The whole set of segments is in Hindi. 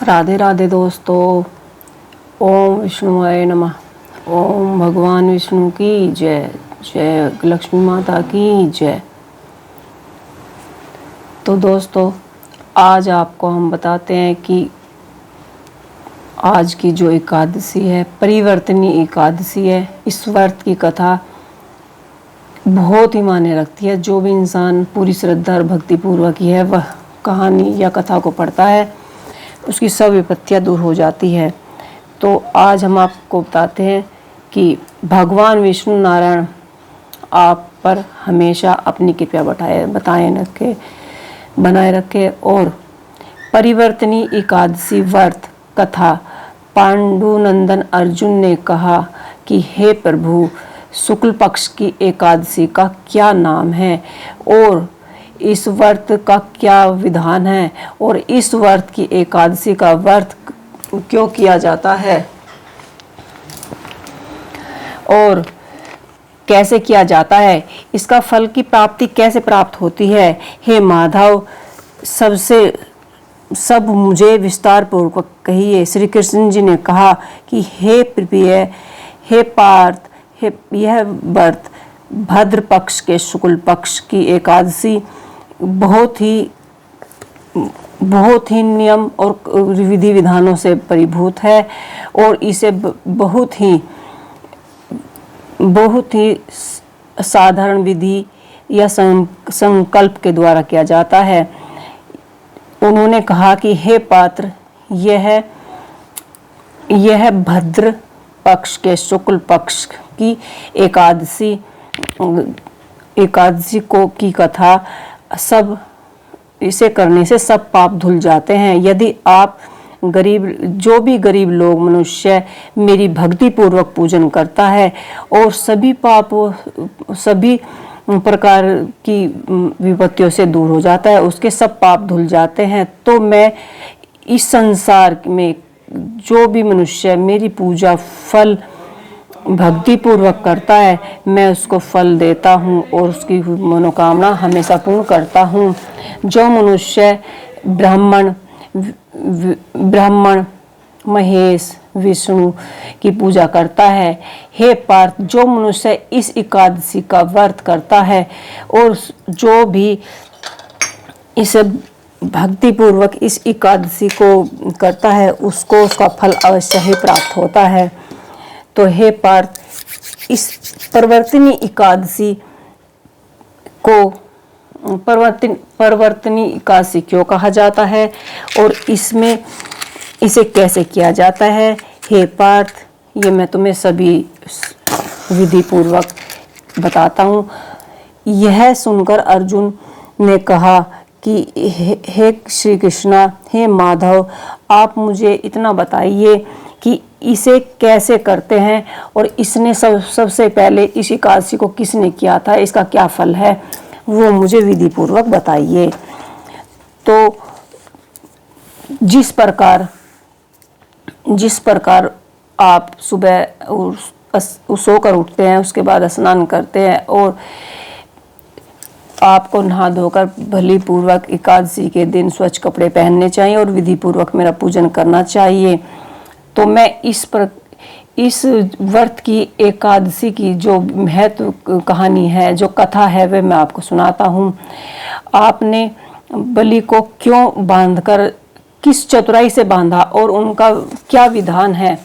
राधे राधे दोस्तों। ओम विष्णुवाय नमः। ओम भगवान विष्णु की जय। जय लक्ष्मी माता की जय। तो दोस्तों, आज आपको हम बताते हैं कि आज की जो एकादशी है, परिवर्तनी एकादशी है। इस व्रत की कथा बहुत ही मायने रखती है। जो भी इंसान पूरी श्रद्धा और भक्ति पूर्वक ही है, वह कहानी या कथा को पढ़ता है, उसकी सब विपत्तियां दूर हो जाती है। तो आज हम आपको बताते हैं कि भगवान विष्णु नारायण आप पर हमेशा अपनी कृपा बनाए रखे। और परिवर्तनी एकादशी व्रत कथा। पांडुनंदन अर्जुन ने कहा कि हे प्रभु, शुक्ल पक्ष की एकादशी का क्या नाम है और इस व्रत का क्या विधान है, और इस व्रत की एकादशी का व्रत क्यों किया जाता है और कैसे किया जाता है, इसका फल की प्राप्ति कैसे प्राप्त होती है। हे माधव, सब मुझे विस्तार पूर्वक कहिए। श्री कृष्ण जी ने कहा कि हे प्रिय, हे पार्थ, यह व्रत भद्र पक्ष के शुक्ल पक्ष की एकादशी बहुत ही नियम और विधि विधानों से परिभूत है, और इसे बहुत ही साधारण विधि या संकल्प के द्वारा किया जाता है। उन्होंने कहा कि हे पात्र, यह भद्र पक्ष के शुक्ल पक्ष की एकादशी की कथा, सब इसे करने से सब पाप धुल जाते हैं। यदि आप जो भी गरीब लोग मनुष्य मेरी भक्ति पूर्वक पूजन करता है और सभी प्रकार की विपत्तियों से दूर हो जाता है, उसके सब पाप धुल जाते हैं, तो मैं इस संसार में जो भी मनुष्य मेरी पूजा फल भक्ति पूर्वक करता है, मैं उसको फल देता हूँ और उसकी मनोकामना हमेशा पूर्ण करता हूँ। जो मनुष्य ब्राह्मण महेश विष्णु की पूजा करता है, हे पार्थ, जो मनुष्य इस एकादशी का व्रत करता है और जो भी इस भक्ति पूर्वक इस एकादशी को करता है, उसको उसका फल अवश्य ही प्राप्त होता है। तो हे पार्थ, इस परिवर्तनी एकादशी को परिवर्तनी एकादशी क्यों कहा जाता है और इसे कैसे किया जाता है। हे पार्थ, ये मैं तुम्हें सभी विधि पूर्वक बताता हूँ। यह सुनकर अर्जुन ने कहा कि हे श्री कृष्णा, हे माधव, आप मुझे इतना बताइए कि इसे कैसे करते हैं और इसने सबसे पहले इस एकादशी को किसने किया था, इसका क्या फल है, वो मुझे विधि पूर्वक बताइए। तो जिस प्रकार आप सुबह सोकर उठते हैं, उसके बाद स्नान करते हैं और आपको नहा धोकर भली पूर्वक एकादशी के दिन स्वच्छ कपड़े पहनने चाहिए और विधि पूर्वक मेरा पूजन करना चाहिए। तो मैं इस व्रत की एकादशी की जो महत्व कहानी है, जो कथा है, वह मैं आपको सुनाता हूँ। आपने बलि को क्यों बांधकर, किस चतुराई से बांधा और उनका क्या विधान है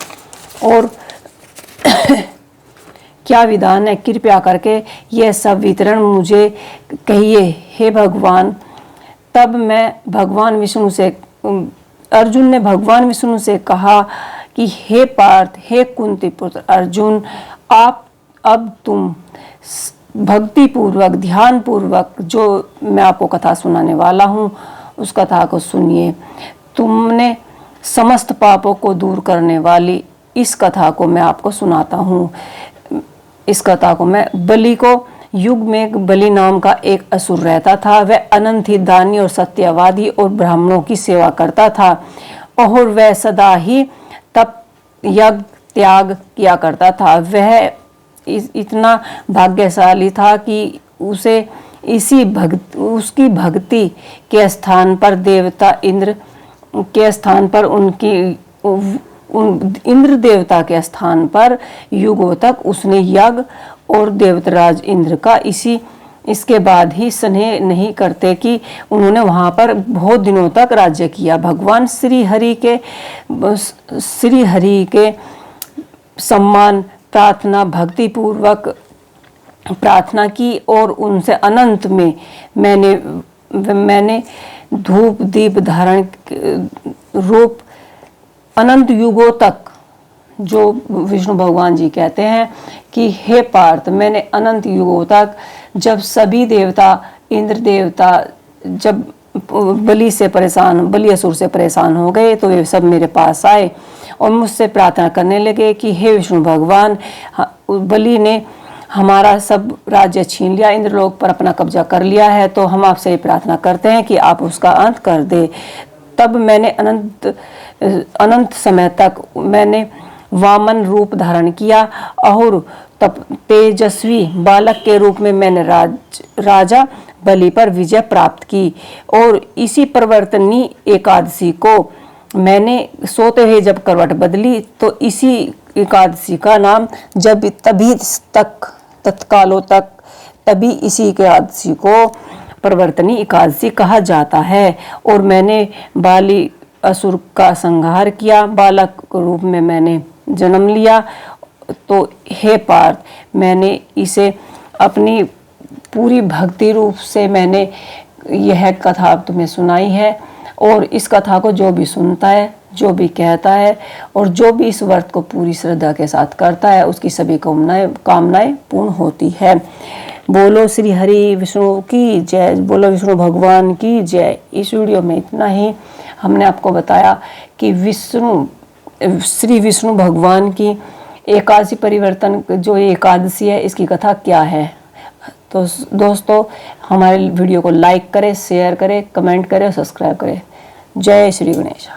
और क्या विधान है, कृपया करके यह सब वितरण मुझे कहिए, हे भगवान। तब अर्जुन ने भगवान विष्णु से कहा कि हे पार्थ, हे कुंती पुत्र अर्जुन, अब तुम भक्ति पूर्वक ध्यान पूर्वक जो मैं आपको कथा सुनाने वाला हूँ, उस कथा को सुनिए। तुमने समस्त पापों को दूर करने वाली इस कथा को मैं आपको सुनाता हूँ। इस कथा को बलि को युग में बलि नाम का एक असुर रहता था। वह अनंत ही दानी और सत्यवादी और ब्राह्मणों की सेवा करता था, और वह सदा ही तप यज्ञ त्याग किया करता था। वह इतना भाग्यशाली था कि उसकी भक्ति के स्थान पर देवता इंद्र के स्थान पर इंद्र देवता के स्थान पर युगों तक उसने यज्ञ और देवतराज इंद्र का इसके बाद ही स्नेह नहीं करते कि उन्होंने वहां पर बहुत दिनों तक राज्य किया। भगवान श्री हरि के सम्मान प्रार्थना भक्ति पूर्वक प्रार्थना की और उनसे अनंत में मैंने धूप दीप धारण रूप अनंत युगों तक, जो विष्णु भगवान जी कहते हैं कि हे पार्थ, मैंने अनंत युगों तक, जब सभी देवता इंद्र देवता जब बलि असुर से परेशान हो गए तो वे सब मेरे पास आए और मुझसे प्रार्थना करने लगे कि हे विष्णु भगवान, बलि ने हमारा सब राज्य छीन लिया, इंद्रलोक पर अपना कब्जा कर लिया है, तो हम आपसे ये प्रार्थना करते हैं कि आप उसका अंत कर दे। तब मैंने अनंत समय तक मैंने वामन रूप धारण किया और तब तेजस्वी बालक के रूप में मैंने राजा बलि पर विजय प्राप्त की। और इसी परिवर्तनी एकादशी को मैंने सोते हुए जब करवट बदली तो इसी एकादशी का नाम तभी इसी एकादशी को परिवर्तनी एकादशी कहा जाता है। और मैंने बाली असुर का संहार किया, बालक रूप में मैंने जन्म लिया। तो हे पार्थ, मैंने इसे अपनी पूरी भक्ति रूप से मैंने यह कथा तुम्हें सुनाई है। और इस कथा को जो भी सुनता है, जो भी कहता है और जो भी इस व्रत को पूरी श्रद्धा के साथ करता है, उसकी सभी कामनाएं पूर्ण होती है। बोलो श्री हरि विष्णु की जय, बोलो विष्णु भगवान की जय। इस वीडियो में इतना ही। हमने आपको बताया कि श्री विष्णु भगवान की एकादशी परिवर्तन जो एकादशी है, इसकी कथा क्या है। तो दोस्तों, हमारे वीडियो को लाइक करें, शेयर करें, कमेंट करें और सब्सक्राइब करें। जय श्री गणेश।